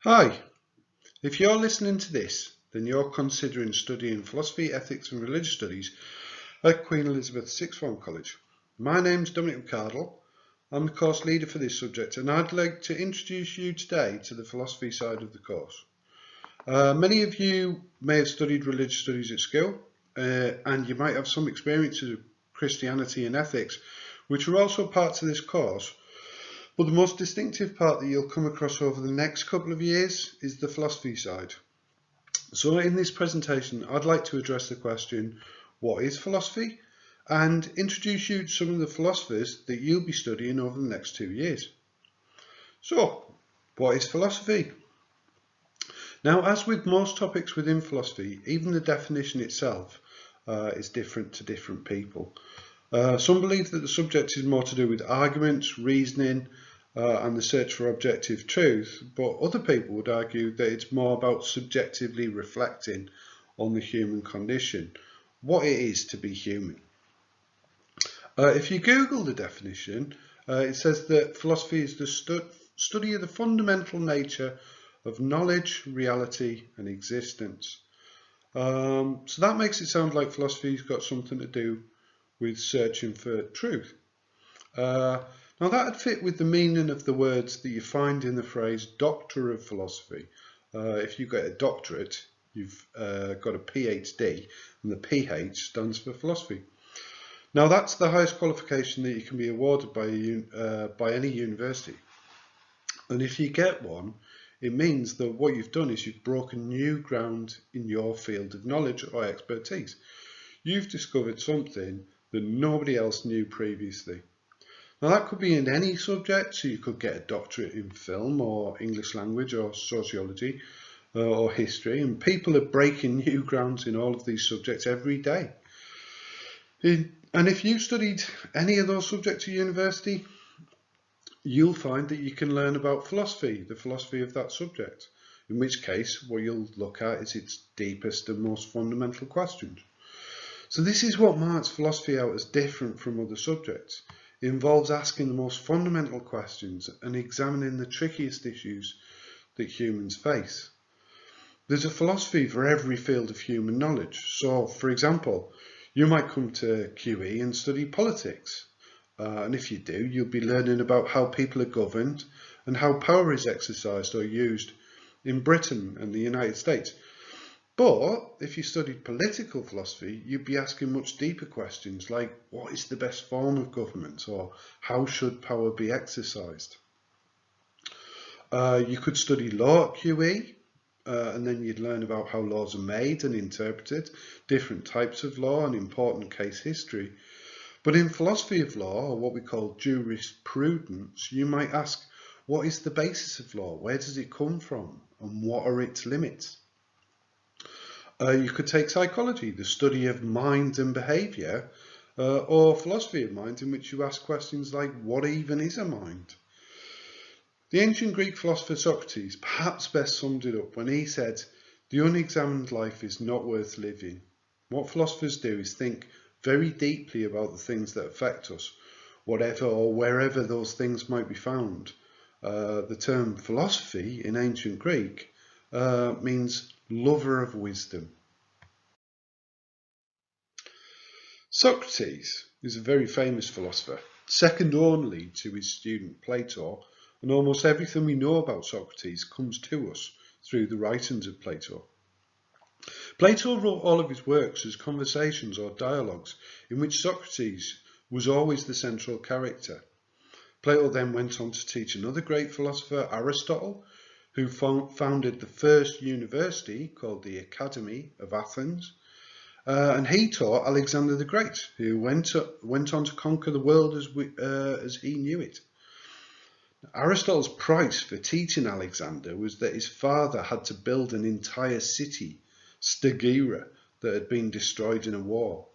Hi, if you're listening to this, then you're considering studying philosophy, ethics and religious studies at Queen Elizabeth Sixth Form College. My name's Dominic McCardle. I'm the course leader for this subject and I'd like to introduce you today to the philosophy side of the course. Many of you may have studied religious studies at school and you might have some experiences of Christianity and ethics, which are also parts of this course. But the most distinctive part that you'll come across over the next couple of years is the philosophy side. So in this presentation, I'd like to address the question, what is philosophy? And introduce you to some of the philosophers that you'll be studying over the next 2 years. So, what is philosophy? Now, as with most topics within philosophy, even the definition itself is different to different people. Some believe that the subject is more to do with arguments, reasoning, and the search for objective truth, but other people would argue that it's more about subjectively reflecting on the human condition, what it is to be human. If you Google the definition, it says that philosophy is the study of the fundamental nature of knowledge, reality, and existence. So that makes it sound like philosophy's got something to do with searching for truth. Now that would fit with the meaning of the words that you find in the phrase Doctor of Philosophy. If you get a doctorate, you've got a PhD, and the PH stands for philosophy. Now that's the highest qualification that you can be awarded by any university. And if you get one, it means that what you've done is you've broken new ground in your field of knowledge or expertise. You've discovered something that nobody else knew previously. Now that could be in any subject, so you could get a doctorate in film or English language or sociology or history, and people are breaking new grounds in all of these subjects every day. And if you studied any of those subjects at university, you'll find that you can learn about philosophy, the philosophy of that subject, in which case what you'll look at is its deepest and most fundamental questions. So this is what marks philosophy out as different from other subjects. It involves asking the most fundamental questions and examining the trickiest issues that humans face. There's a philosophy for every field of human knowledge. So, for example, you might come to QE and study politics. And if you do, you'll be learning about how people are governed and how power is exercised or used in Britain and the United States. But if you studied political philosophy, you'd be asking much deeper questions like, what is the best form of government, or how should power be exercised? You could study law at QE, and then you'd learn about how laws are made and interpreted, different types of law and important case history. But in philosophy of law, or what we call jurisprudence, you might ask, what is the basis of law? Where does it come from? And what are its limits? You could take psychology, the study of mind and behaviour, or philosophy of mind, in which you ask questions like, what even is a mind? The ancient Greek philosopher Socrates perhaps best summed it up when he said, the unexamined life is not worth living. What philosophers do is think very deeply about the things that affect us, whatever or wherever those things might be found. The term philosophy in ancient Greek means lover of wisdom. Socrates is a very famous philosopher, second only to his student Plato, and almost everything we know about Socrates comes to us through the writings of Plato. Plato wrote all of his works as conversations or dialogues in which Socrates was always the central character. Plato then went on to teach another great philosopher, Aristotle, who founded the first university called the Academy of Athens. And he taught Alexander the Great, who went on to conquer the world as he knew it. Aristotle's price for teaching Alexander was that his father had to build an entire city, Stagira, that had been destroyed in a war.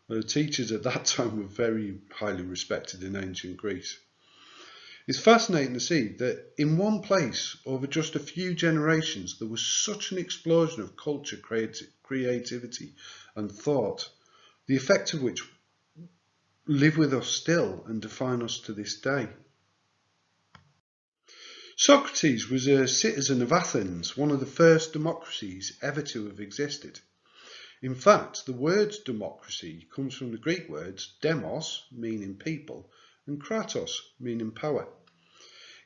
The teachers at that time were very highly respected in ancient Greece. It's fascinating to see that in one place, over just a few generations, there was such an explosion of culture, creativity and thought, the effect of which live with us still and define us to this day. Socrates was a citizen of Athens, one of the first democracies ever to have existed. In fact, the word democracy comes from the Greek words demos, meaning people, and kratos, meaning power.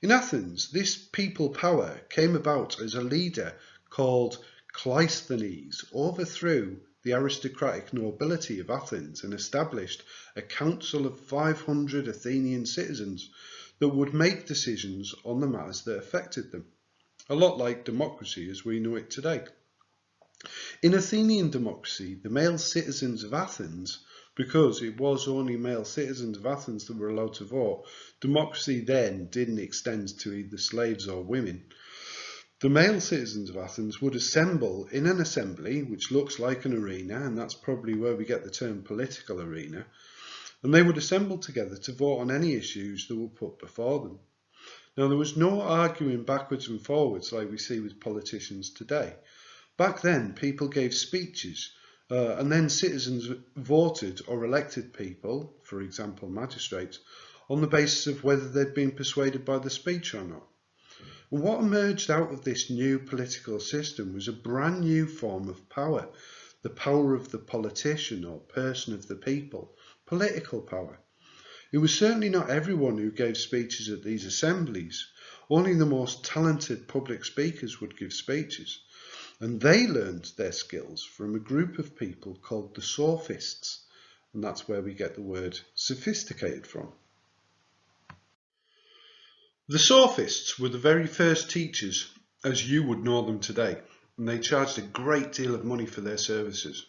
In Athens, this people power came about as a leader called Cleisthenes overthrew the aristocratic nobility of Athens and established a council of 500 Athenian citizens that would make decisions on the matters that affected them, a lot like democracy as we know it today. In Athenian democracy, the male citizens of Athens, because it was only male citizens of Athens that were allowed to vote, democracy then didn't extend to either slaves or women. The male citizens of Athens would assemble in an assembly, which looks like an arena, and that's probably where we get the term political arena, and they would assemble together to vote on any issues that were put before them. Now, there was no arguing backwards and forwards like we see with politicians today. Back then, people gave speeches, and then citizens voted or elected people, for example magistrates, on the basis of whether they'd been persuaded by the speech or not. And what emerged out of this new political system was a brand new form of power, the power of the politician or person of the people, political power. It was certainly not everyone who gave speeches at these assemblies. Only the most talented public speakers would give speeches. And they learned their skills from a group of people called the sophists, and that's where we get the word sophisticated from. The sophists were the very first teachers as you would know them today, and they charged a great deal of money for their services.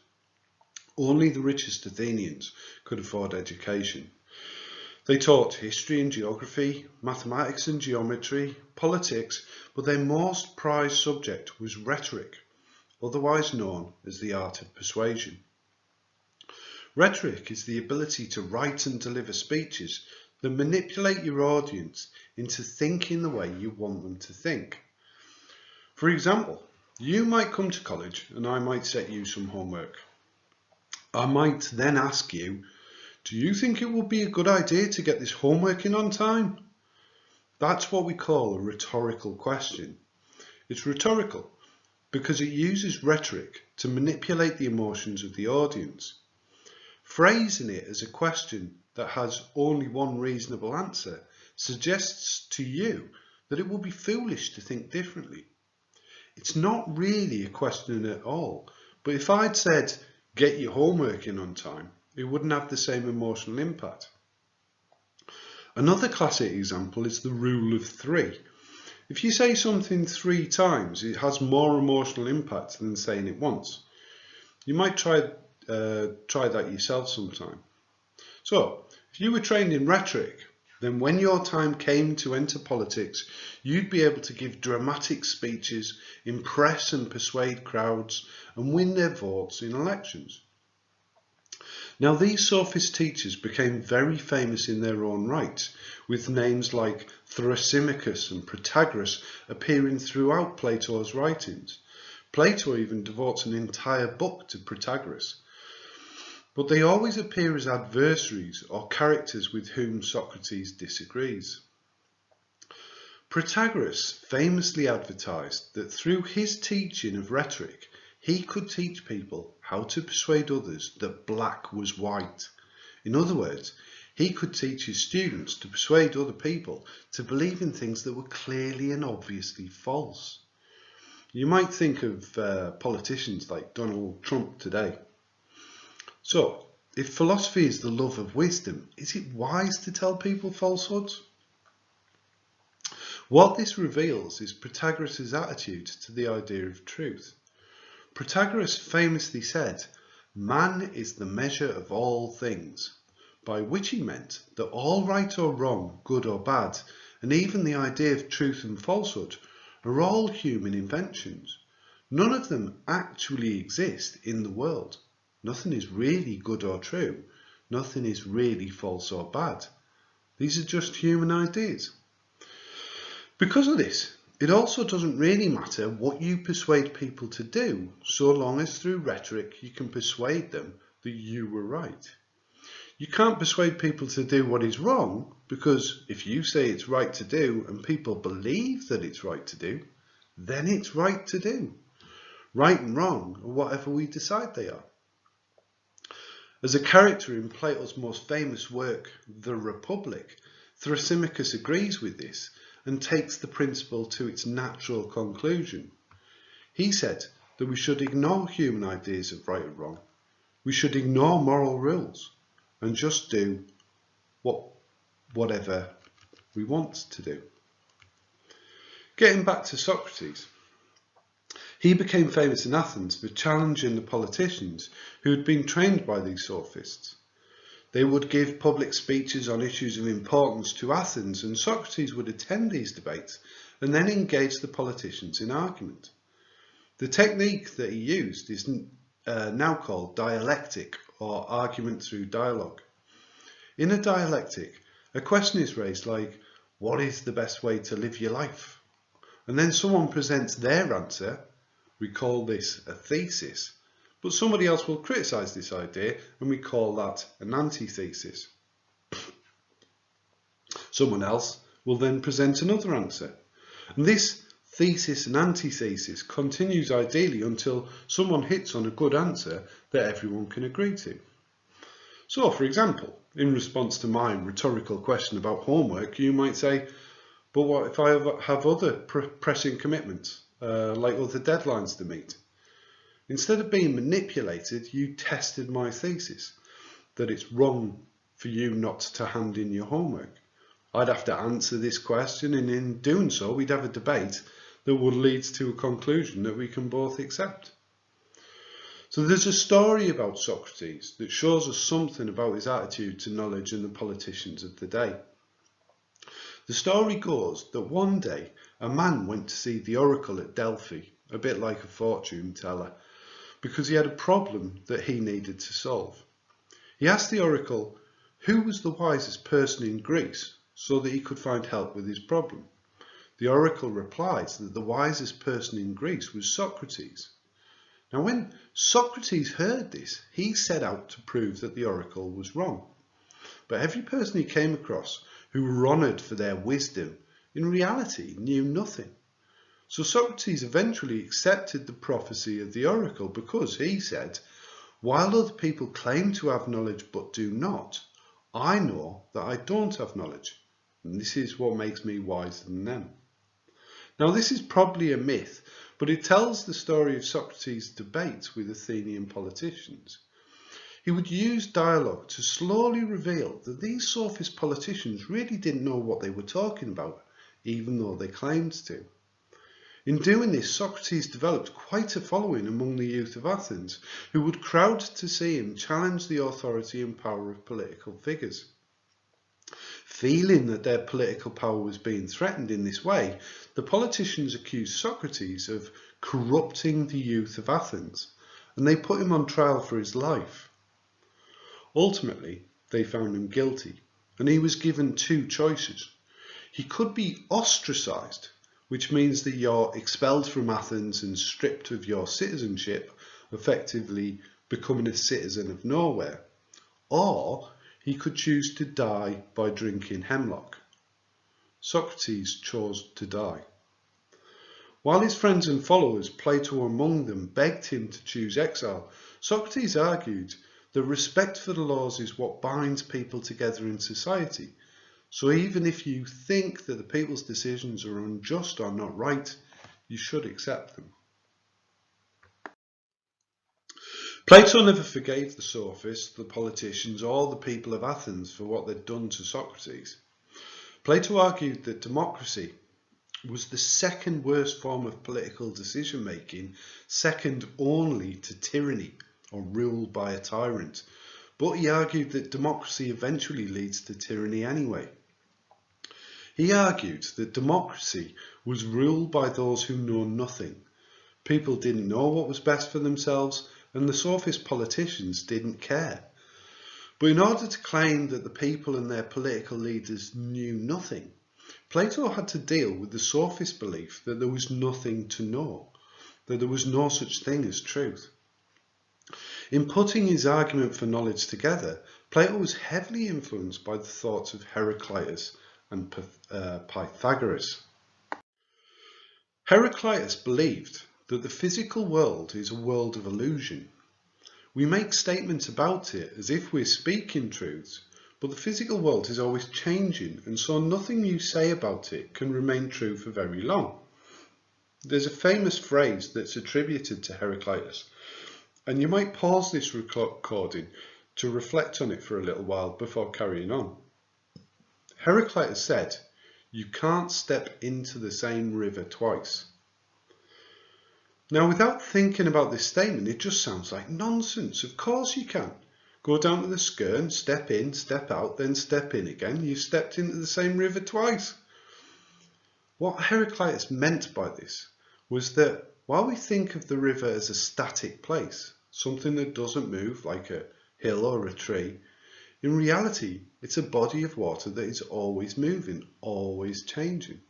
Only the richest Athenians could afford education. They taught history and geography, mathematics and geometry, politics, but their most prized subject was rhetoric, otherwise known as the art of persuasion. Rhetoric is the ability to write and deliver speeches that manipulate your audience into thinking the way you want them to think. For example, you might come to college and I might set you some homework. I might then ask you, do you think it would be a good idea to get this homework in on time? That's what we call a rhetorical question. It's rhetorical because it uses rhetoric to manipulate the emotions of the audience. Phrasing it as a question that has only one reasonable answer suggests to you that it would be foolish to think differently. It's not really a question at all, but if I'd said, get your homework in on time, it wouldn't have the same emotional impact. Another classic example is the rule of 3. If you say something 3 times, it has more emotional impact than saying it once. You might try that yourself sometime. So, if you were trained in rhetoric, then when your time came to enter politics, you'd be able to give dramatic speeches, impress and persuade crowds, and win their votes in elections. Now, these sophist teachers became very famous in their own right, with names like Thrasymachus and Protagoras appearing throughout Plato's writings. Plato even devotes an entire book to Protagoras. But they always appear as adversaries or characters with whom Socrates disagrees. Protagoras famously advertised that through his teaching of rhetoric, he could teach people how to persuade others that black was white. In other words, he could teach his students to persuade other people to believe in things that were clearly and obviously false. You might think of politicians like Donald Trump today. So, if philosophy is the love of wisdom, is it wise to tell people falsehoods? What this reveals is Protagoras' attitude to the idea of truth. Protagoras famously said, "Man is the measure of all things," by which he meant that all right or wrong, good or bad, and even the idea of truth and falsehood are all human inventions. None of them actually exist in the world. Nothing is really good or true. Nothing is really false or bad. These are just human ideas. Because of this, it also doesn't really matter what you persuade people to do, so long as through rhetoric you can persuade them that you were right. You can't persuade people to do what is wrong, because if you say it's right to do and people believe that it's right to do, then it's right to do. Right and wrong are whatever we decide they are. As a character in Plato's most famous work, The Republic, Thrasymachus agrees with this and takes the principle to its natural conclusion. He said that we should ignore human ideas of right and wrong. We should ignore moral rules and just do whatever we want to do. Getting back to Socrates, he became famous in Athens for challenging the politicians who had been trained by these sophists. They would give public speeches on issues of importance to Athens, and Socrates would attend these debates and then engage the politicians in argument. The technique that he used is now called dialectic, or argument through dialogue. In a dialectic, a question is raised like, what is the best way to live your life? And then someone presents their answer. We call this a thesis, but somebody else will criticise this idea and we call that an antithesis. Someone else will then present another answer, and this thesis and antithesis continues ideally until someone hits on a good answer that everyone can agree to. So, for example, in response to my rhetorical question about homework, you might say, but what if I have other pressing commitments, like other deadlines to meet? Instead of being manipulated, you tested my thesis, that it's wrong for you not to hand in your homework. I'd have to answer this question, and in doing so, we'd have a debate that would lead to a conclusion that we can both accept. So there's a story about Socrates that shows us something about his attitude to knowledge and the politicians of the day. The story goes that one day a man went to see the oracle at Delphi, a bit like a fortune teller, because he had a problem that he needed to solve. He asked the oracle who was the wisest person in Greece so that he could find help with his problem. The oracle replied that the wisest person in Greece was Socrates. Now, when Socrates heard this, he set out to prove that the oracle was wrong. But every person he came across who were honoured for their wisdom, in reality knew nothing. So Socrates eventually accepted the prophecy of the oracle because he said, while other people claim to have knowledge but do not, I know that I don't have knowledge, and this is what makes me wiser than them. Now, this is probably a myth, but it tells the story of Socrates' debates with Athenian politicians. He would use dialogue to slowly reveal that these sophist politicians really didn't know what they were talking about, even though they claimed to. In doing this, Socrates developed quite a following among the youth of Athens, who would crowd to see him challenge the authority and power of political figures. Feeling that their political power was being threatened in this way, the politicians accused Socrates of corrupting the youth of Athens, and they put him on trial for his life. Ultimately, they found him guilty, and he was given two choices. He could be ostracised, which means that you're expelled from Athens and stripped of your citizenship, effectively becoming a citizen of nowhere, or he could choose to die by drinking hemlock. Socrates chose to die. While his friends and followers, Plato among them, begged him to choose exile, Socrates argued that respect for the laws is what binds people together in society. So even if you think that the people's decisions are unjust or not right, you should accept them. Plato never forgave the sophists, the politicians, or the people of Athens for what they'd done to Socrates. Plato argued that democracy was the second worst form of political decision-making, second only to tyranny or rule by a tyrant. But he argued that democracy eventually leads to tyranny anyway. He argued that democracy was ruled by those who know nothing. People didn't know what was best for themselves, and the sophist politicians didn't care. But in order to claim that the people and their political leaders knew nothing, Plato had to deal with the sophist belief that there was nothing to know, that there was no such thing as truth. In putting his argument for knowledge together, Plato was heavily influenced by the thoughts of Heraclitus and Pythagoras. Heraclitus believed that the physical world is a world of illusion. We make statements about it as if we're speaking truths, but the physical world is always changing, and so nothing you say about it can remain true for very long. There's a famous phrase that's attributed to Heraclitus, and you might pause this recording to reflect on it for a little while before carrying on. Heraclitus said, "You can't step into the same river twice." Now, without thinking about this statement, it just sounds like nonsense. Of course you can. Go down to the Skern, step in, step out, then step in again. You've stepped into the same river twice. What Heraclitus meant by this was that while we think of the river as a static place, something that doesn't move like a hill or a tree, in reality, it's a body of water that is always moving, always changing.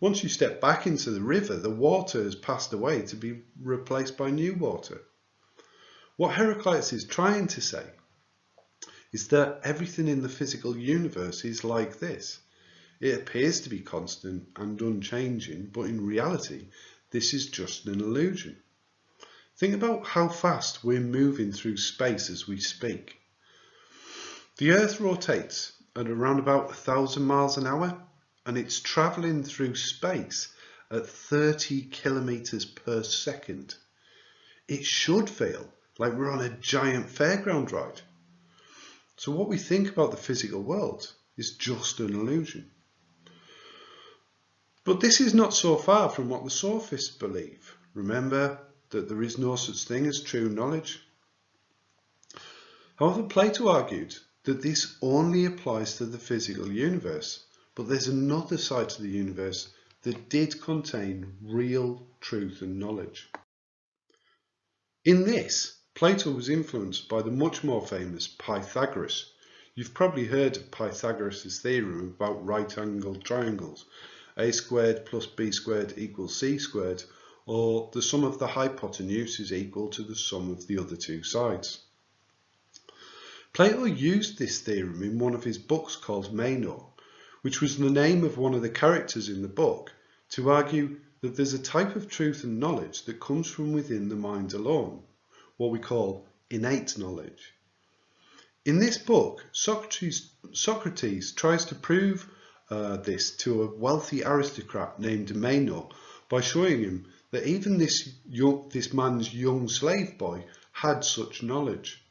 Once you step back into the river, the water has passed away to be replaced by new water. What Heraclitus is trying to say is that everything in the physical universe is like this. It appears to be constant and unchanging, but in reality, this is just an illusion. Think about how fast we're moving through space as we speak. The Earth rotates at around about 1,000 miles an hour, and it's travelling through space at 30 kilometers per second. It should feel like we're on a giant fairground ride. So what we think about the physical world is just an illusion. But this is not so far from what the sophists believe. Remember that there is no such thing as true knowledge. However, Plato argued that this only applies to the physical universe, but there's another side to the universe that did contain real truth and knowledge. In this, Plato was influenced by the much more famous Pythagoras. You've probably heard of Pythagoras' theorem about right-angled triangles, a squared plus b squared equals c squared, or the sum of the hypotenuse is equal to the sum of the other two sides. Plato used this theorem in one of his books called Meno, which was the name of one of the characters in the book, to argue that there's a type of truth and knowledge that comes from within the mind alone, what we call innate knowledge. In this book, Socrates tries to prove this to a wealthy aristocrat named Meno by showing him that even this man's young slave boy had such knowledge.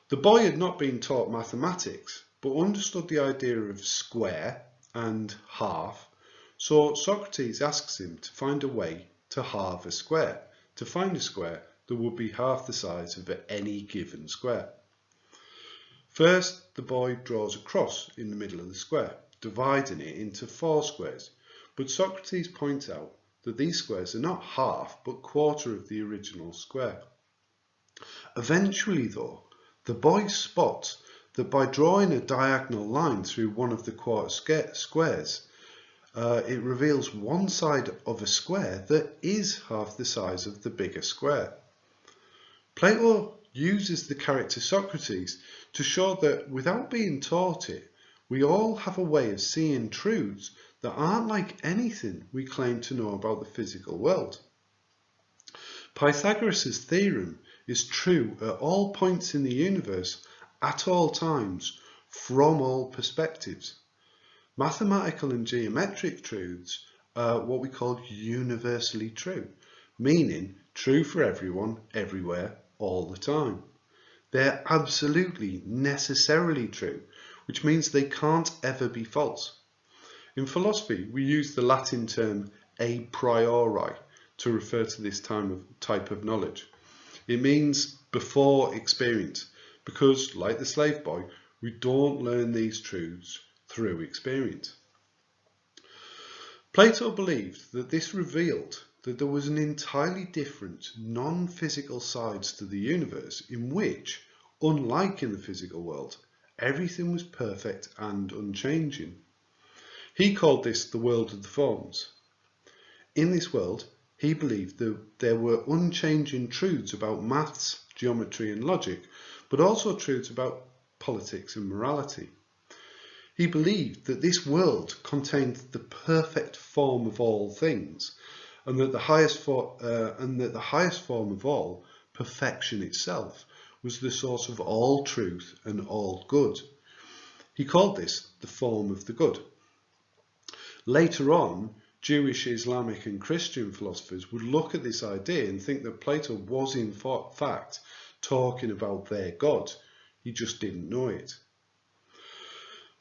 The boy had not been taught mathematics, but understood the idea of square and half, so Socrates asks him to find a way to halve a square, to find a square that would be half the size of any given square. First, the boy draws a cross in the middle of the square, dividing it into 4 squares, but Socrates points out that these squares are not half but quarter of the original square. Eventually though, the boy spots that by drawing a diagonal line through one of the quarter squares, it reveals one side of a square that is half the size of the bigger square. Plato uses the character Socrates to show that without being taught it, we all have a way of seeing truths that aren't like anything we claim to know about the physical world. Pythagoras' theorem is true at all points in the universe, at all times, from all perspectives. Mathematical and geometric truths are what we call universally true, meaning true for everyone, everywhere, all the time. They're absolutely necessarily true, which means they can't ever be false. In philosophy, we use the Latin term a priori to refer to this type of knowledge. It means before experience, because like the slave boy, we don't learn these truths through experience. Plato believed that this revealed that there was an entirely different non-physical sides to the universe in which, unlike in the physical world, everything was perfect and unchanging. He called this the world of the forms. In this world, he believed that there were unchanging truths about maths geometry and logic, but also truths about politics and morality. He believed that this world contained the perfect form of all things, and that the highest form of all, perfection itself, was the source of all truth and all good. He called this the form of the good. Later on, Jewish, Islamic and Christian philosophers would look at this idea and think that Plato was in fact talking about their God. He just didn't know it.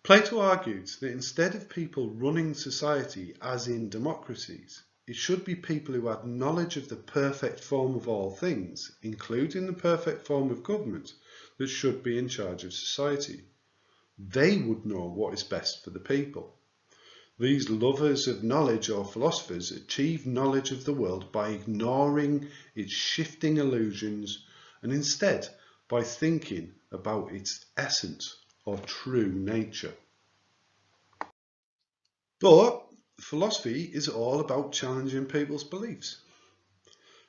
Plato argued that instead of people running society as in democracies, it should be people who had knowledge of the perfect form of all things, including the perfect form of government, that should be in charge of society. They would know what is best for the people. These lovers of knowledge or philosophers achieve knowledge of the world by ignoring its shifting illusions and instead by thinking about its essence or true nature. But philosophy is all about challenging people's beliefs.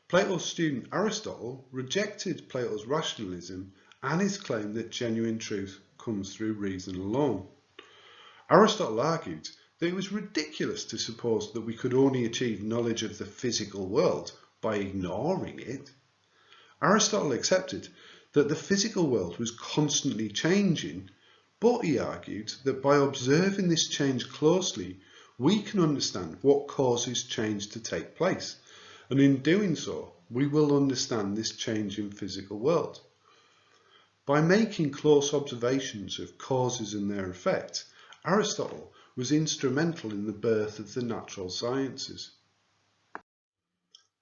Plato's student Aristotle rejected Plato's rationalism and his claim that genuine truth comes through reason alone. Aristotle argued that it was ridiculous to suppose that we could only achieve knowledge of the physical world by ignoring it. Aristotle accepted that the physical world was constantly changing, but he argued that by observing this change closely, we can understand what causes change to take place, and in doing so, we will understand this changing physical world. By making close observations of causes and their effects, Aristotle was instrumental in the birth of the natural sciences.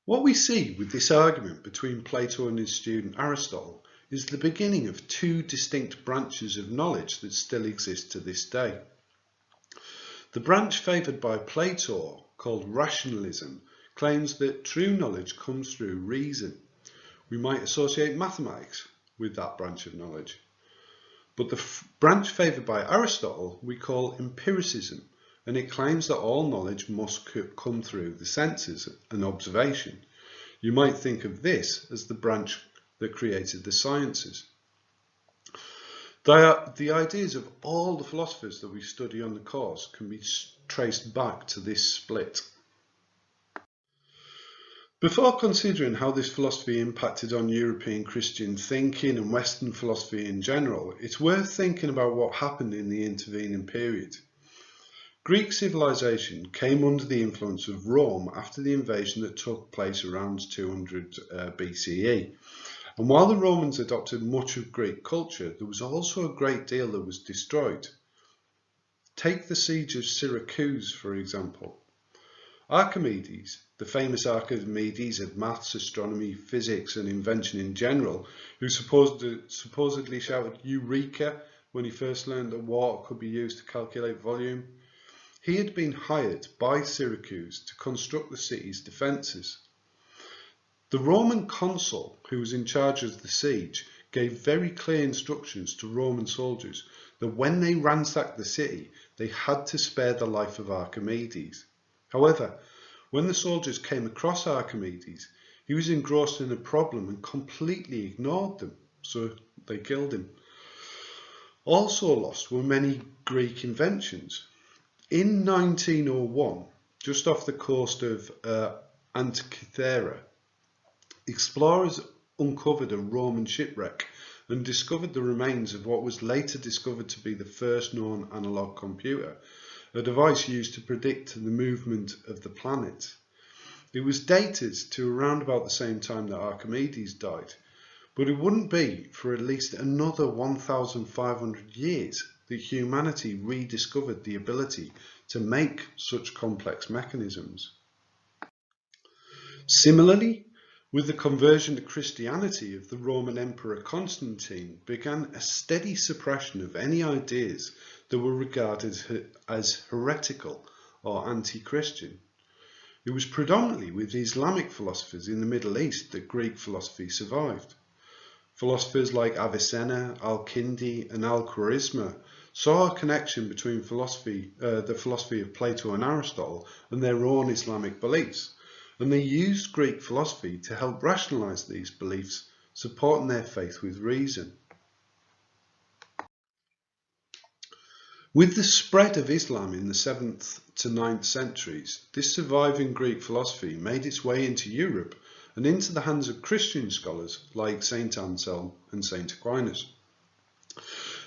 What we see with this argument between Plato and his student Aristotle is the beginning of two distinct branches of knowledge that still exist to this day. The branch favoured by Plato, called rationalism, claims that true knowledge comes through reason. We might associate mathematics with that branch of knowledge. But the branch favoured by Aristotle we call empiricism, and it claims that all knowledge must come through the senses and observation. You might think of this as the branch that created the sciences. The ideas of all the philosophers that we study on the course can be traced back to this split. Before considering how this philosophy impacted on European Christian thinking and Western philosophy in general, it's worth thinking about what happened in the intervening period. Greek civilization came under the influence of Rome after the invasion that took place around 200 BCE. And while the Romans adopted much of Greek culture, there was also a great deal that was destroyed. Take the siege of Syracuse, for example. Archimedes, the famous Archimedes of maths, astronomy, physics and invention in general, who supposedly shouted "Eureka" when he first learned that water could be used to calculate volume, he had been hired by Syracuse to construct the city's defences. The Roman consul, who was in charge of the siege, gave very clear instructions to Roman soldiers that when they ransacked the city, they had to spare the life of Archimedes. However, when the soldiers came across Archimedes, he was engrossed in a problem and completely ignored them, so they killed him. Also lost were many Greek inventions. In 1901, just off the coast of Antikythera, explorers uncovered a Roman shipwreck and discovered the remains of what was later discovered to be the first known analog computer, a device used to predict the movement of the planets. It was dated to around about the same time that Archimedes died, but it wouldn't be for at least another 1,500 years that humanity rediscovered the ability to make such complex mechanisms. Similarly, with the conversion to Christianity of the Roman Emperor Constantine began a steady suppression of any ideas that were regarded as heretical or anti-Christian. It was predominantly with Islamic philosophers in the Middle East that Greek philosophy survived. Philosophers like Avicenna, Al-Kindi and Al-Khwarizmi saw a connection between the philosophy of Plato and Aristotle and their own Islamic beliefs, and they used Greek philosophy to help rationalize these beliefs supporting their faith with reason. With the spread of Islam in the 7th to 9th centuries, this surviving Greek philosophy made its way into Europe and into the hands of Christian scholars like St. Anselm and St. Aquinas.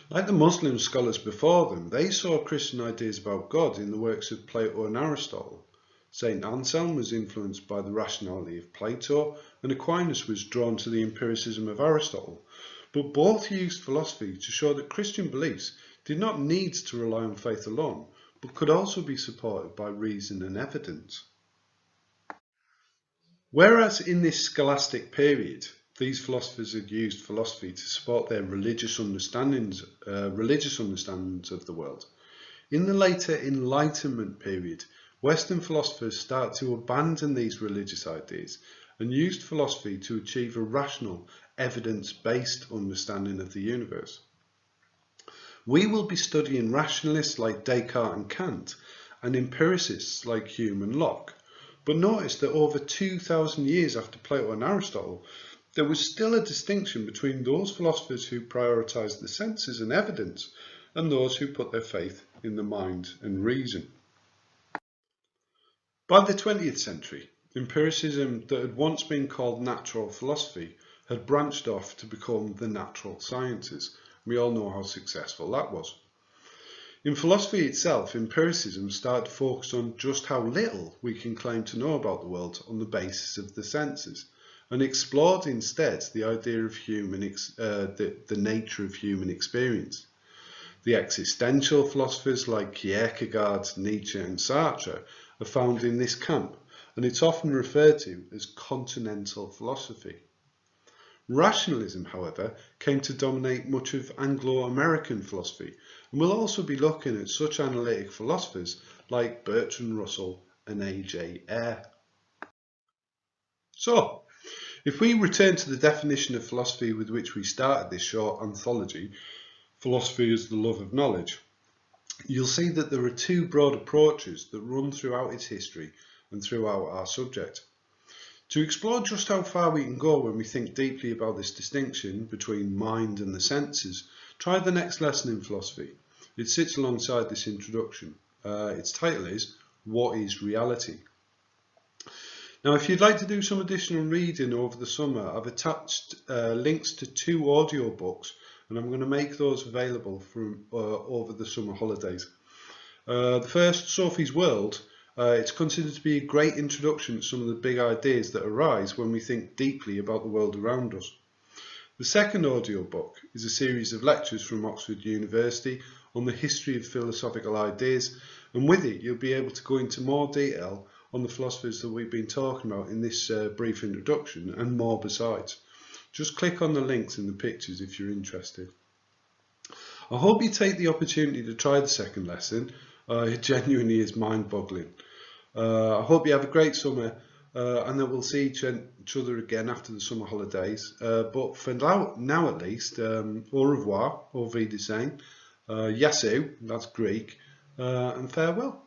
Like the Muslim scholars before them, they saw Christian ideas about God in the works of Plato and Aristotle. St. Anselm was influenced by the rationality of Plato, and Aquinas was drawn to the empiricism of Aristotle, but both used philosophy to show that Christian beliefs did not need to rely on faith alone, but could also be supported by reason and evidence. Whereas in this scholastic period, these philosophers had used philosophy to support their religious understandings of the world, in the later Enlightenment period, Western philosophers start to abandon these religious ideas and used philosophy to achieve a rational, evidence-based understanding of the universe. We will be studying rationalists like Descartes and Kant, and empiricists like Hume and Locke, but notice that over 2,000 years after Plato and Aristotle, there was still a distinction between those philosophers who prioritised the senses and evidence and those who put their faith in the mind and reason. By the 20th century, empiricism that had once been called natural philosophy had branched off to become the natural sciences. We all know how successful that was. In philosophy itself, empiricism started to focus on just how little we can claim to know about the world on the basis of the senses, and explored instead the idea of the nature of human experience. The existential philosophers like Kierkegaard, Nietzsche and Sartre are found in this camp, and it's often referred to as continental philosophy. Rationalism, however, came to dominate much of Anglo-American philosophy, and we'll also be looking at such analytic philosophers like Bertrand Russell and A.J. Ayer. So, if we return to the definition of philosophy with which we started this short anthology, philosophy is the love of knowledge, you'll see that there are two broad approaches that run throughout its history and throughout our subject. To explore just how far we can go when we think deeply about this distinction between mind and the senses, try the next lesson in philosophy. It sits alongside this introduction. Its title is, What is Reality? Now, if you'd like to do some additional reading over the summer, I've attached links to 2 audiobooks, and I'm going to make those available from over the summer holidays. The first, Sophie's World, it's considered to be a great introduction to some of the big ideas that arise when we think deeply about the world around us. The second audiobook is a series of lectures from Oxford University on the history of philosophical ideas, and with it you'll be able to go into more detail on the philosophers that we've been talking about in this brief introduction and more besides. Just click on the links in the pictures if you're interested. I hope you take the opportunity to try the second lesson. It genuinely is mind-boggling. I hope you have a great summer and that we'll see each other again after the summer holidays. But for now at least, au revoir, au Wiedersehen, yassou, that's Greek, and farewell.